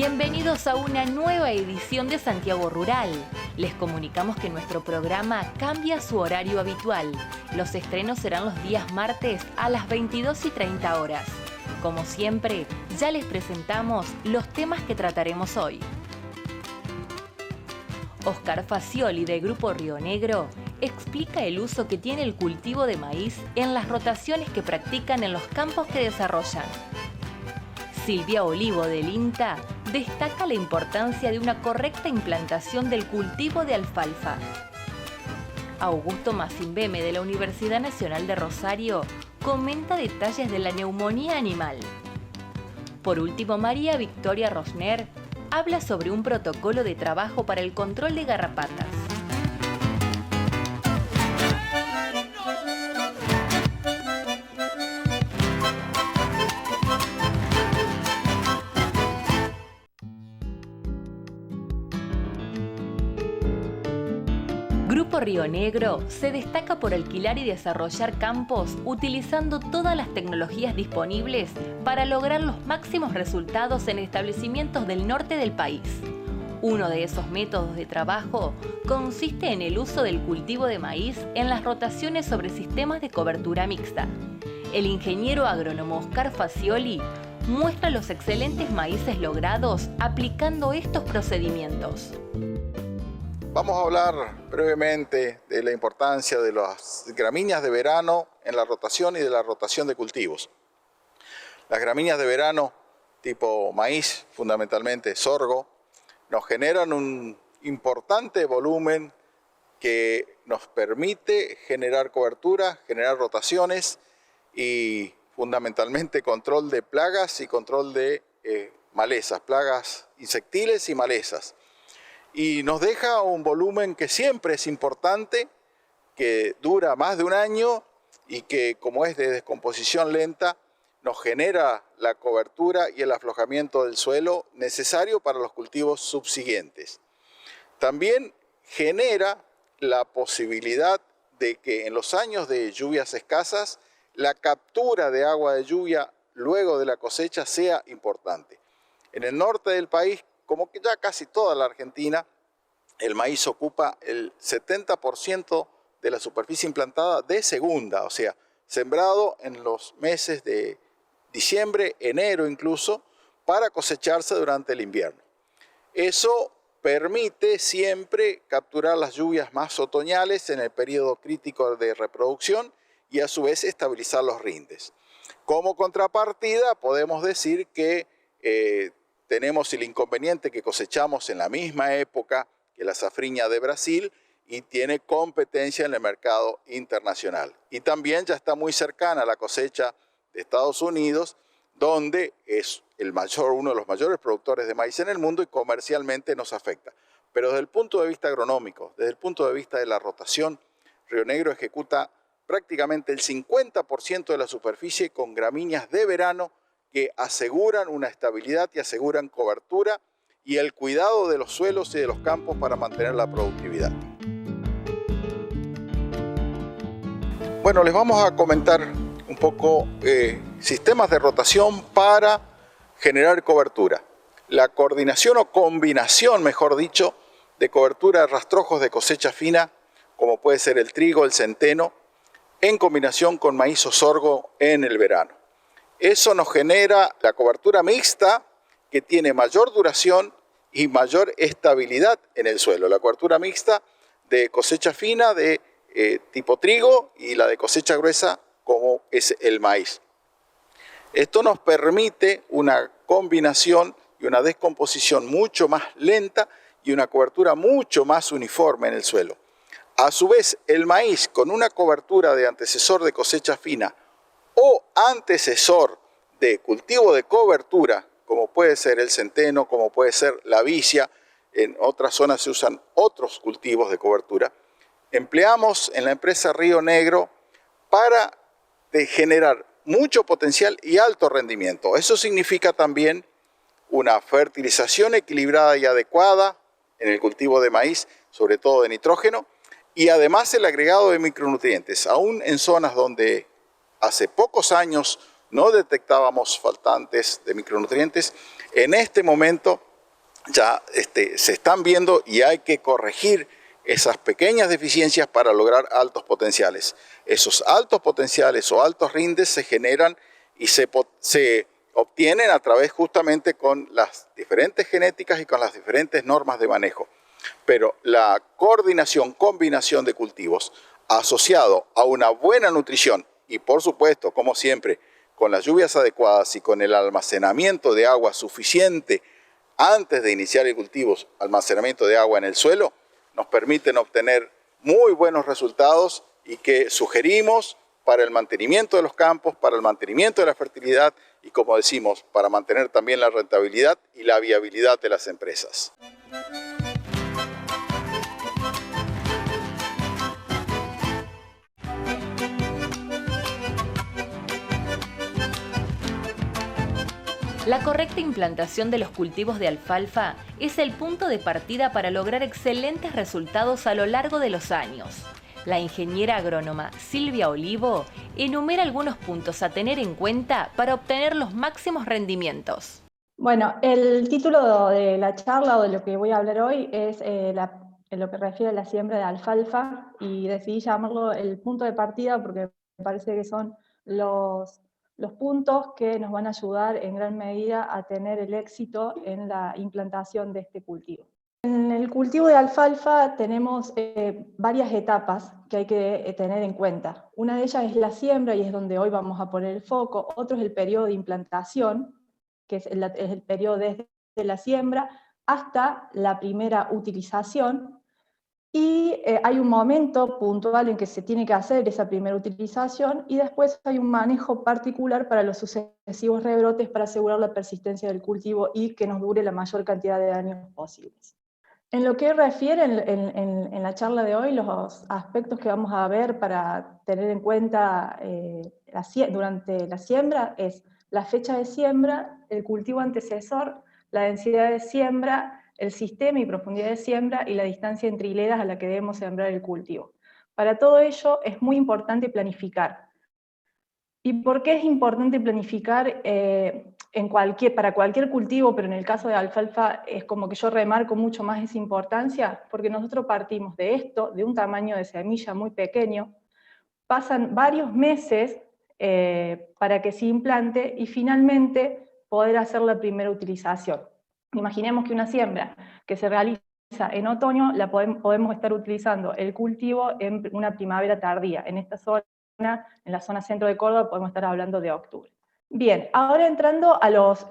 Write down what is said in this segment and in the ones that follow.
Bienvenidos a una nueva edición de Santiago Rural. Les comunicamos que nuestro programa cambia su horario habitual. Los estrenos serán los días martes a las 22:30 horas. Como siempre, ya les presentamos los temas que trataremos hoy. Oscar Facioli, de Grupo Río Negro, explica el uso que tiene el cultivo de maíz en las rotaciones que practican en los campos que desarrollan. Silvia Olivo, del INTA, destaca la importancia de una correcta implantación del cultivo de alfalfa. Augusto Massimbeme, de la Universidad Nacional de Rosario, comenta detalles de la neumonía animal. Por último, María Victoria Rosner habla sobre un protocolo de trabajo para el control de garrapatas. Grupo Río Negro se destaca por alquilar y desarrollar campos utilizando todas las tecnologías disponibles para lograr los máximos resultados en establecimientos del norte del país. Uno de esos métodos de trabajo consiste en el uso del cultivo de maíz en las rotaciones sobre sistemas de cobertura mixta. El ingeniero agrónomo Oscar Facioli muestra los excelentes maíces logrados aplicando estos procedimientos. Vamos a hablar brevemente de la importancia de las gramíneas de verano en la rotación y de la rotación de cultivos. Las gramíneas de verano tipo maíz, fundamentalmente sorgo, nos generan un importante volumen que nos permite generar cobertura, generar rotaciones y fundamentalmente control de plagas y control de malezas, plagas insectiles y malezas. Y nos deja un volumen que siempre es importante, que dura más de un año y que, como es de descomposición lenta, nos genera la cobertura y el aflojamiento del suelo necesario para los cultivos subsiguientes. También genera la posibilidad de que en los años de lluvias escasas, la captura de agua de lluvia luego de la cosecha sea importante. En el norte del país, como que ya casi toda la Argentina, el maíz ocupa el 70% de la superficie implantada de segunda, o sea, sembrado en los meses de diciembre, enero incluso, para cosecharse durante el invierno. Eso permite siempre capturar las lluvias más otoñales en el periodo crítico de reproducción y a su vez estabilizar los rindes. Como contrapartida podemos decir que tenemos el inconveniente que cosechamos en la misma época que la safriña de Brasil y tiene competencia en el mercado internacional. Y también ya está muy cercana a la cosecha de Estados Unidos, donde es uno de los mayores productores de maíz en el mundo y comercialmente nos afecta. Pero desde el punto de vista agronómico, desde el punto de vista de la rotación, Río Negro ejecuta prácticamente el 50% de la superficie con gramíneas de verano que aseguran una estabilidad y aseguran cobertura y el cuidado de los suelos y de los campos para mantener la productividad. Bueno, les vamos a comentar un poco sistemas de rotación para generar cobertura. La coordinación o combinación, mejor dicho, de cobertura de rastrojos de cosecha fina, como puede ser el trigo, el centeno, en combinación con maíz o sorgo en el verano. Eso nos genera la cobertura mixta que tiene mayor duración y mayor estabilidad en el suelo. La cobertura mixta de cosecha fina de tipo trigo y la de cosecha gruesa como es el maíz. Esto nos permite una combinación y una descomposición mucho más lenta y una cobertura mucho más uniforme en el suelo. A su vez, el maíz con una cobertura de antecesor de cosecha fina o antecesor de cultivo de cobertura, como puede ser el centeno, como puede ser la vicia, en otras zonas se usan otros cultivos de cobertura, empleamos en la empresa Río Negro para generar mucho potencial y alto rendimiento. Eso significa también una fertilización equilibrada y adecuada en el cultivo de maíz, sobre todo de nitrógeno, y además el agregado de micronutrientes, aún en zonas donde hace pocos años no detectábamos faltantes de micronutrientes, en este momento ya se están viendo y hay que corregir esas pequeñas deficiencias para lograr altos potenciales. Esos altos potenciales o altos rindes se generan y se obtienen a través justamente con las diferentes genéticas y con las diferentes normas de manejo. Pero la coordinación, combinación de cultivos asociado a una buena nutrición y por supuesto, como siempre, con las lluvias adecuadas y con el almacenamiento de agua suficiente antes de iniciar el cultivo, almacenamiento de agua en el suelo, nos permiten obtener muy buenos resultados y que sugerimos para el mantenimiento de los campos, para el mantenimiento de la fertilidad y, como decimos, para mantener también la rentabilidad y la viabilidad de las empresas. La correcta implantación de los cultivos de alfalfa es el punto de partida para lograr excelentes resultados a lo largo de los años. La ingeniera agrónoma Silvia Olivo enumera algunos puntos a tener en cuenta para obtener los máximos rendimientos. Bueno, el título de la charla o de lo que voy a hablar hoy es lo que refiere a la siembra de alfalfa, y decidí llamarlo el punto de partida porque me parece que son los puntos que nos van a ayudar en gran medida a tener el éxito en la implantación de este cultivo. En el cultivo de alfalfa tenemos varias etapas que hay que tener en cuenta. Una de ellas es la siembra, y es donde hoy vamos a poner el foco. Otro es el periodo de implantación, que es el periodo desde la siembra hasta la primera utilización. Y hay un momento puntual en que se tiene que hacer esa primera utilización, y después hay un manejo particular para los sucesivos rebrotes para asegurar la persistencia del cultivo y que nos dure la mayor cantidad de años posibles. En lo que refiere en la charla de hoy, los aspectos que vamos a ver para tener en cuenta durante la siembra es la fecha de siembra, el cultivo antecesor, la densidad de siembra, el sistema y profundidad de siembra y la distancia entre hileras a la que debemos sembrar el cultivo. Para todo ello es muy importante planificar. ¿Y por qué es importante planificar para cualquier cultivo, pero en el caso de alfalfa es como que yo remarco mucho más esa importancia? Porque nosotros partimos de esto, de un tamaño de semilla muy pequeño, pasan varios meses para que se implante y finalmente poder hacer la primera utilización. Imaginemos que una siembra que se realiza en otoño, podemos estar utilizando el cultivo en una primavera tardía. En esta zona, en la zona centro de Córdoba, podemos estar hablando de octubre. Bien, ahora entrando a los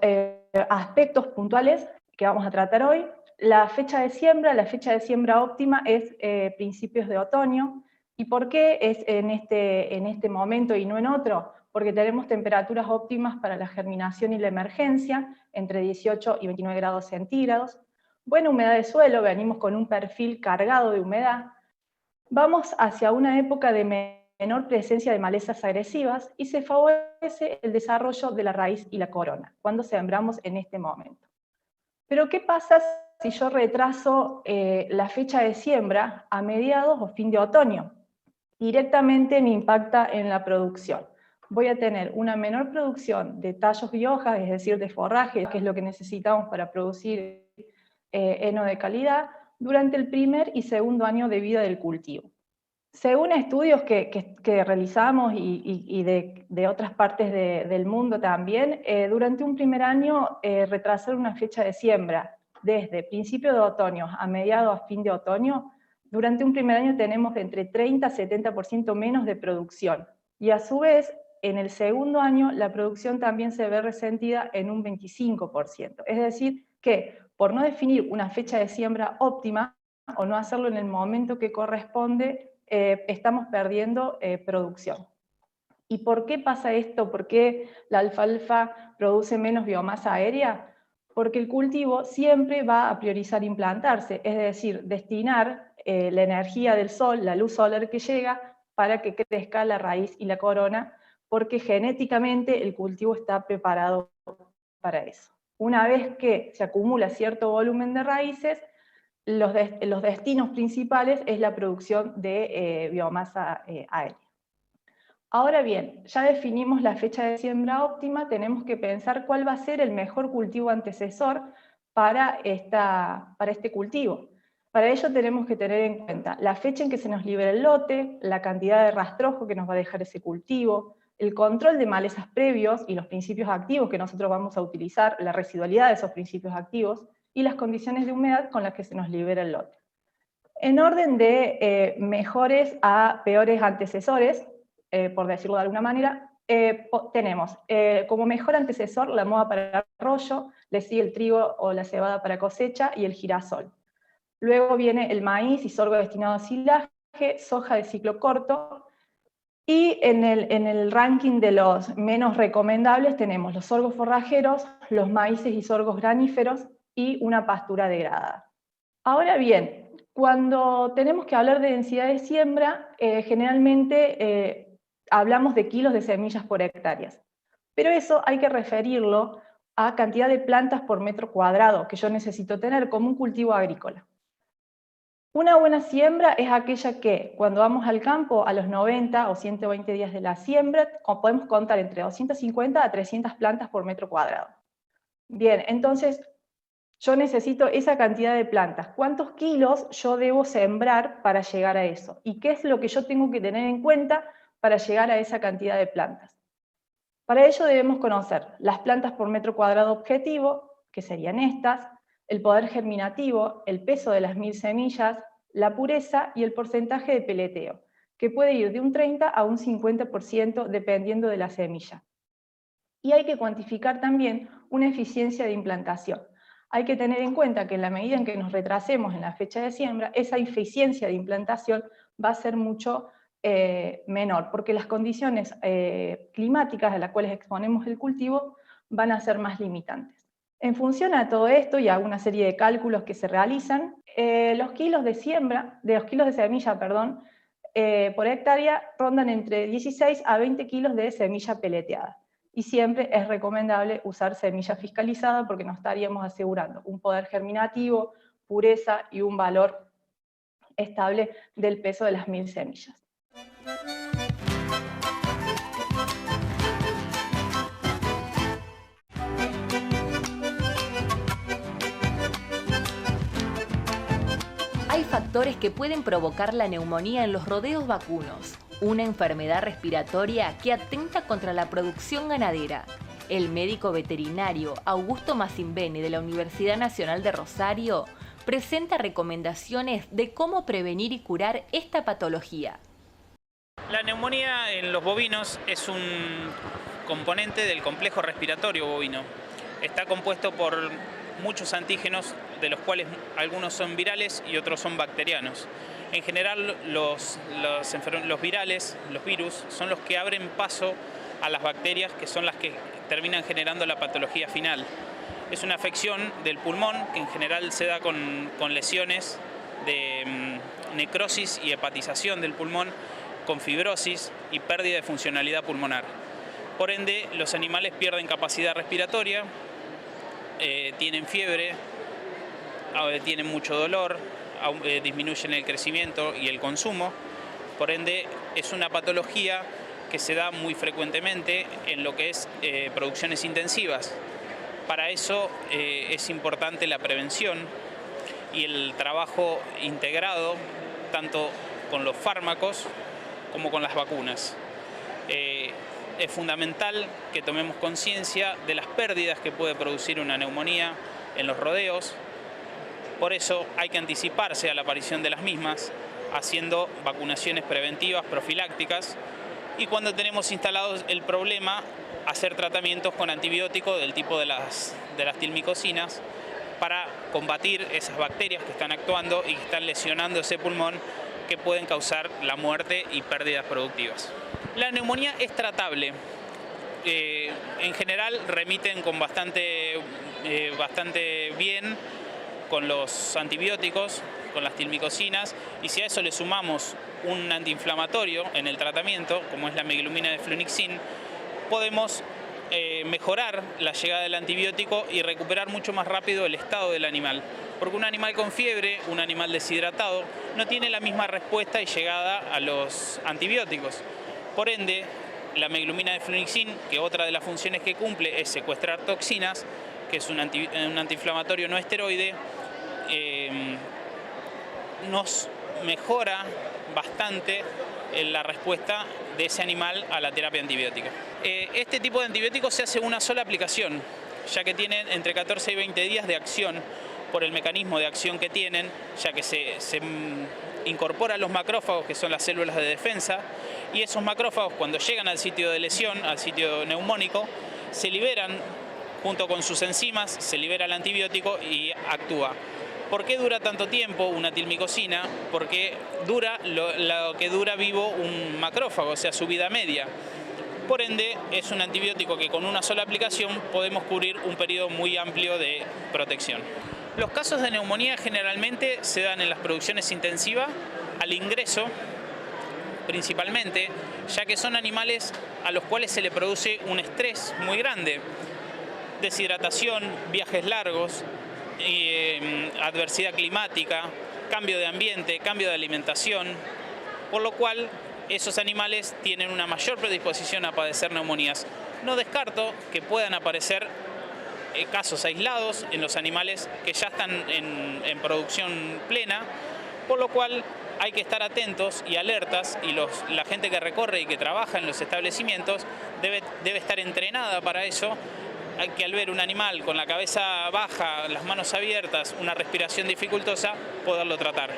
aspectos puntuales que vamos a tratar hoy. La fecha de siembra óptima es principios de otoño. ¿Y por qué es en este momento y no en otro? Porque tenemos temperaturas óptimas para la germinación y la emergencia, entre 18 y 29 grados centígrados. Buena humedad de suelo, venimos con un perfil cargado de humedad. Vamos hacia una época de menor presencia de malezas agresivas y se favorece el desarrollo de la raíz y la corona, cuando sembramos en este momento. Pero ¿qué pasa si yo retraso la fecha de siembra a mediados o fin de otoño? Directamente me impacta en la producción. Voy a tener una menor producción de tallos y hojas, es decir, de forraje, que es lo que necesitamos para producir heno de calidad, durante el primer y segundo año de vida del cultivo. Según estudios que realizamos y de otras partes del mundo también, durante un primer año retrasar una fecha de siembra desde principio de otoño a mediados a fin de otoño, durante un primer año tenemos entre 30 a 70% menos de producción. Y a su vez, en el segundo año, la producción también se ve resentida en un 25%. Es decir, que por no definir una fecha de siembra óptima, o no hacerlo en el momento que corresponde, estamos perdiendo producción. ¿Y por qué pasa esto? ¿Por qué la alfalfa produce menos biomasa aérea? Porque el cultivo siempre va a priorizar implantarse, es decir, destinar la energía del sol, la luz solar que llega, para que crezca la raíz y la corona, porque genéticamente el cultivo está preparado para eso. Una vez que se acumula cierto volumen de raíces, los destinos principales es la producción de biomasa aérea. Ahora bien, ya definimos la fecha de siembra óptima, tenemos que pensar cuál va a ser el mejor cultivo antecesor para este cultivo. Para ello tenemos que tener en cuenta la fecha en que se nos libera el lote, la cantidad de rastrojo que nos va a dejar ese cultivo, el control de malezas previos y los principios activos que nosotros vamos a utilizar, la residualidad de esos principios activos, y las condiciones de humedad con las que se nos libera el lote. En orden de mejores a peores antecesores, por decirlo de alguna manera, tenemos como mejor antecesor la moda para arroyo, le sigue el trigo o la cebada para cosecha y el girasol. Luego viene el maíz y sorgo destinado a silaje, soja de ciclo corto, y en el ranking de los menos recomendables tenemos los sorgos forrajeros, los maíces y sorgos graníferos y una pastura degradada. Ahora bien, cuando tenemos que hablar de densidad de siembra, generalmente hablamos de kilos de semillas por hectáreas, pero eso hay que referirlo a cantidad de plantas por metro cuadrado que yo necesito tener como un cultivo agrícola. Una buena siembra es aquella que, cuando vamos al campo, a los 90 o 120 días de la siembra, podemos contar entre 250 a 300 plantas por metro cuadrado. Bien, entonces, yo necesito esa cantidad de plantas. ¿Cuántos kilos yo debo sembrar para llegar a eso? ¿Y qué es lo que yo tengo que tener en cuenta para llegar a esa cantidad de plantas? Para ello debemos conocer las plantas por metro cuadrado objetivo, que serían estas, el poder germinativo, el peso de las 1000 semillas, la pureza y el porcentaje de peleteo, que puede ir de un 30 a un 50% dependiendo de la semilla. Y hay que cuantificar también una eficiencia de implantación. Hay que tener en cuenta que en la medida en que nos retrasemos en la fecha de siembra, esa eficiencia de implantación va a ser mucho menor, porque las condiciones climáticas a las cuales exponemos el cultivo van a ser más limitantes. En función a todo esto y a una serie de cálculos que se realizan, los kilos de semilla, por hectárea rondan entre 16 a 20 kilos de semilla peleteada. Y siempre es recomendable usar semilla fiscalizada porque nos estaríamos asegurando un poder germinativo, pureza y un valor estable del peso de las 1000 semillas. Hay factores que pueden provocar la neumonía en los rodeos vacunos, una enfermedad respiratoria que atenta contra la producción ganadera. El médico veterinario Augusto Massimbene de la Universidad Nacional de Rosario presenta recomendaciones de cómo prevenir y curar esta patología. La neumonía en los bovinos es un componente del complejo respiratorio bovino. Está compuesto por muchos antígenos, de los cuales algunos son virales y otros son bacterianos. En general, los virales, los virus, son los que abren paso a las bacterias, que son las que terminan generando la patología final. Es una afección del pulmón que en general se da con lesiones de necrosis y hepatización del pulmón, con fibrosis y pérdida de funcionalidad pulmonar. Por ende, los animales pierden capacidad respiratoria, tienen fiebre, tienen mucho dolor, disminuyen el crecimiento y el consumo. Por ende, es una patología que se da muy frecuentemente en lo que es producciones intensivas. Para eso es importante la prevención y el trabajo integrado tanto con los fármacos como con las vacunas. Es fundamental que tomemos conciencia de las pérdidas que puede producir una neumonía en los rodeos. Por eso hay que anticiparse a la aparición de las mismas, haciendo vacunaciones preventivas, profilácticas, y cuando tenemos instalados el problema, hacer tratamientos con antibióticos del tipo de las tilmicosinas para combatir esas bacterias que están actuando y que están lesionando ese pulmón, que pueden causar la muerte y pérdidas productivas. La neumonía es tratable. En general remiten con bastante bien con los antibióticos, con las tilmicosinas, y si a eso le sumamos un antiinflamatorio en el tratamiento, como es la meglumina de flunixin, podemos mejorar la llegada del antibiótico y recuperar mucho más rápido el estado del animal. Porque un animal con fiebre, un animal deshidratado, no tiene la misma respuesta y llegada a los antibióticos. Por ende, la meglumina de flunixin, que otra de las funciones que cumple es secuestrar toxinas, que es un antiinflamatorio no esteroide, nos mejora bastante la respuesta de ese animal a la terapia antibiótica. Este tipo de antibióticos se hace una sola aplicación, ya que tienen entre 14 y 20 días de acción por el mecanismo de acción que tienen, ya que se incorpora a los macrófagos, que son las células de defensa, y esos macrófagos, cuando llegan al sitio de lesión, al sitio neumónico, se liberan junto con sus enzimas, se libera el antibiótico y actúa. ¿Por qué dura tanto tiempo una tilmicosina? Porque dura lo que dura vivo un macrófago, o sea, su vida media. Por ende, es un antibiótico que con una sola aplicación podemos cubrir un periodo muy amplio de protección. Los casos de neumonía generalmente se dan en las producciones intensivas, al ingreso principalmente, ya que son animales a los cuales se le produce un estrés muy grande. Deshidratación, viajes largos, adversidad climática, cambio de ambiente, cambio de alimentación, por lo cual esos animales tienen una mayor predisposición a padecer neumonías. No descarto que puedan aparecer casos aislados en los animales que ya están en producción plena, por lo cual hay que estar atentos y alertas, y la gente que recorre y que trabaja en los establecimientos debe estar entrenada para eso. Hay que, al ver un animal con la cabeza baja, las manos abiertas, una respiración dificultosa, poderlo tratar.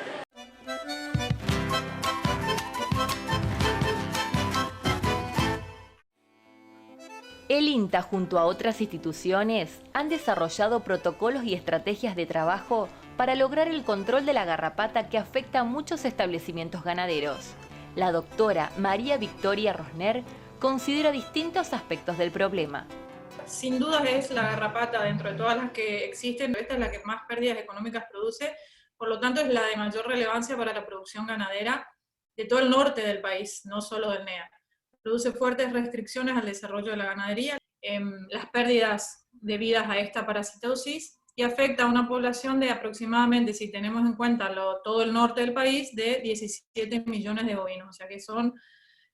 El INTA, junto a otras instituciones, han desarrollado protocolos y estrategias de trabajo para lograr el control de la garrapata que afecta a muchos establecimientos ganaderos. La doctora María Victoria Rosner considera distintos aspectos del problema. Sin duda es la garrapata, dentro de todas las que existen, esta es la que más pérdidas económicas produce, por lo tanto es la de mayor relevancia para la producción ganadera de todo el norte del país, no solo del NEA. Produce fuertes restricciones al desarrollo de la ganadería, las pérdidas debidas a esta parasitosis, y afecta a una población de aproximadamente, si tenemos en cuenta todo el norte del país, de 17 millones de bovinos, o sea que son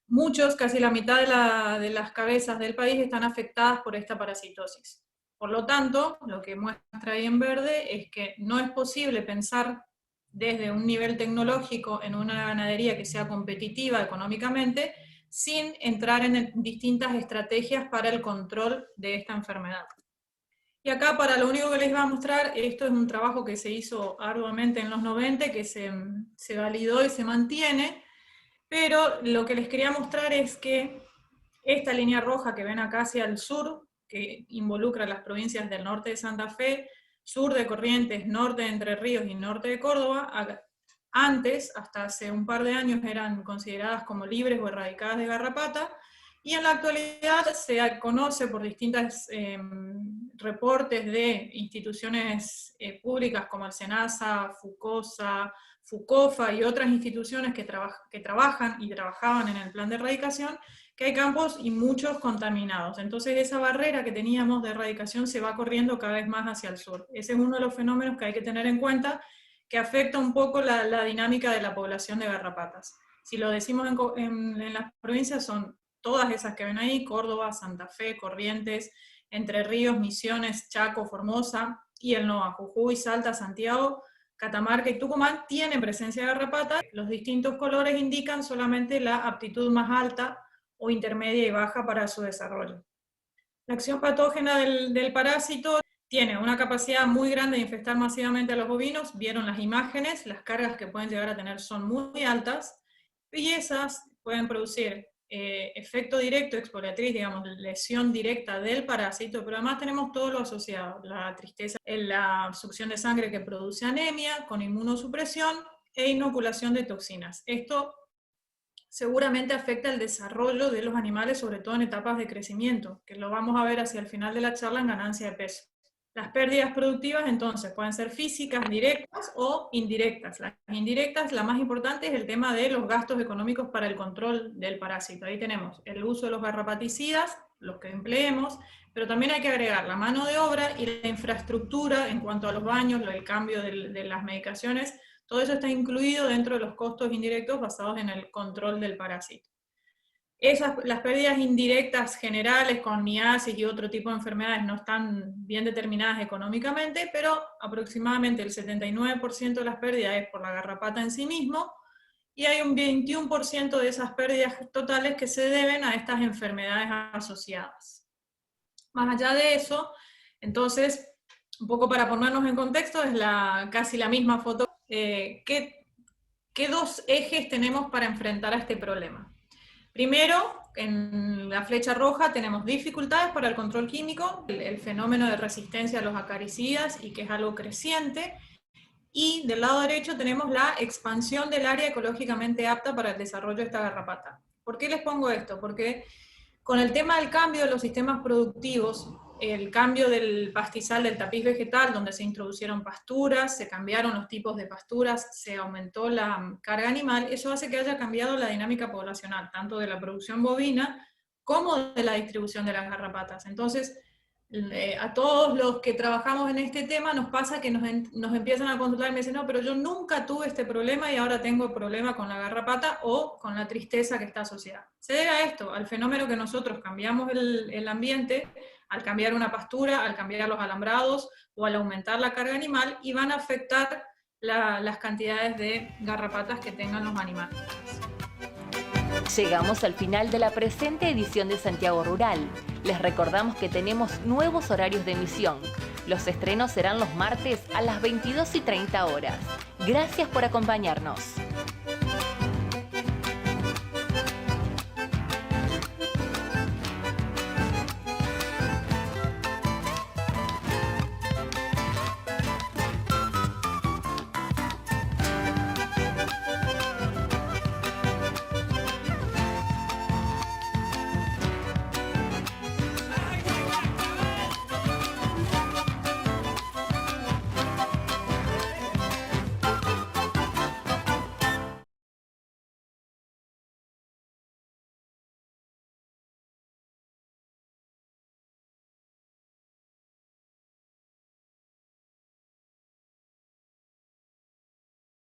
muchos, casi la mitad de las cabezas del país están afectadas por esta parasitosis. Por lo tanto, lo que muestra ahí en verde es que no es posible pensar desde un nivel tecnológico en una ganadería que sea competitiva económicamente, sin entrar en distintas estrategias para el control de esta enfermedad. Y acá, para lo único que les iba a mostrar, esto es un trabajo que se hizo arduamente en los 90, que se validó y se mantiene, pero lo que les quería mostrar es que esta línea roja que ven acá hacia el sur, que involucra las provincias del norte de Santa Fe, sur de Corrientes, norte de Entre Ríos y norte de Córdoba, antes, hasta hace un par de años, eran consideradas como libres o erradicadas de garrapata, y en la actualidad se conoce por distintos reportes de instituciones públicas como el SENASA, FUCOSA, FUCOFA y otras instituciones que trabajan y trabajaban en el plan de erradicación, que hay campos y muchos contaminados. Entonces esa barrera que teníamos de erradicación se va corriendo cada vez más hacia el sur. Ese es uno de los fenómenos que hay que tener en cuenta, que afecta un poco la dinámica de la población de garrapatas. Si lo decimos en las provincias, son todas esas que ven ahí: Córdoba, Santa Fe, Corrientes, Entre Ríos, Misiones, Chaco, Formosa, y el NOA, Jujuy, Salta, Santiago, Catamarca y Tucumán tienen presencia de garrapata. Los distintos colores indican solamente la aptitud más alta o intermedia y baja para su desarrollo. La acción patógena del parásito tiene una capacidad muy grande de infectar masivamente a los bovinos. Vieron las imágenes, las cargas que pueden llegar a tener son muy altas, y esas pueden producir efecto directo, expoliatriz, digamos, lesión directa del parásito, pero además tenemos todo lo asociado: la tristeza, la succión de sangre que produce anemia, con inmunosupresión e inoculación de toxinas. Esto seguramente afecta el desarrollo de los animales, sobre todo en etapas de crecimiento, que lo vamos a ver hacia el final de la charla en ganancia de peso. Las pérdidas productivas entonces pueden ser físicas, directas o indirectas. Las indirectas, la más importante es el tema de los gastos económicos para el control del parásito. Ahí tenemos el uso de los garrapaticidas, los que empleemos, pero también hay que agregar la mano de obra y la infraestructura en cuanto a los baños, el cambio de las medicaciones. Todo eso está incluido dentro de los costos indirectos basados en el control del parásito. Las pérdidas indirectas generales con miasis y otro tipo de enfermedades no están bien determinadas económicamente, pero aproximadamente el 79% de las pérdidas es por la garrapata en sí mismo, y hay un 21% de esas pérdidas totales que se deben a estas enfermedades asociadas. Más allá de eso, entonces, un poco para ponernos en contexto, es casi la misma foto. ¿Qué dos ejes tenemos para enfrentar a este problema? Primero, en la flecha roja tenemos dificultades para el control químico, el fenómeno de resistencia a los acaricidas, y que es algo creciente. Y del lado derecho tenemos la expansión del área ecológicamente apta para el desarrollo de esta garrapata. ¿Por qué les pongo esto? Porque con el tema del cambio de los sistemas productivos, el cambio del pastizal, del tapiz vegetal, donde se introducieron pasturas, se cambiaron los tipos de pasturas, se aumentó la carga animal, eso hace que haya cambiado la dinámica poblacional, tanto de la producción bovina como de la distribución de las garrapatas. Entonces, a todos los que trabajamos en este tema nos pasa que nos empiezan a consultar y me dicen, no, pero yo nunca tuve este problema y ahora tengo problema con la garrapata o con la tristeza que está asociada. Se debe a esto, al fenómeno que nosotros cambiamos el ambiente, al cambiar una pastura, al cambiar los alambrados o al aumentar la carga animal, y van a afectar las cantidades de garrapatas que tengan los animales. Llegamos al final de la presente edición de Santiago Rural. Les recordamos que tenemos nuevos horarios de emisión. Los estrenos serán los martes a las 22:30 horas. Gracias por acompañarnos.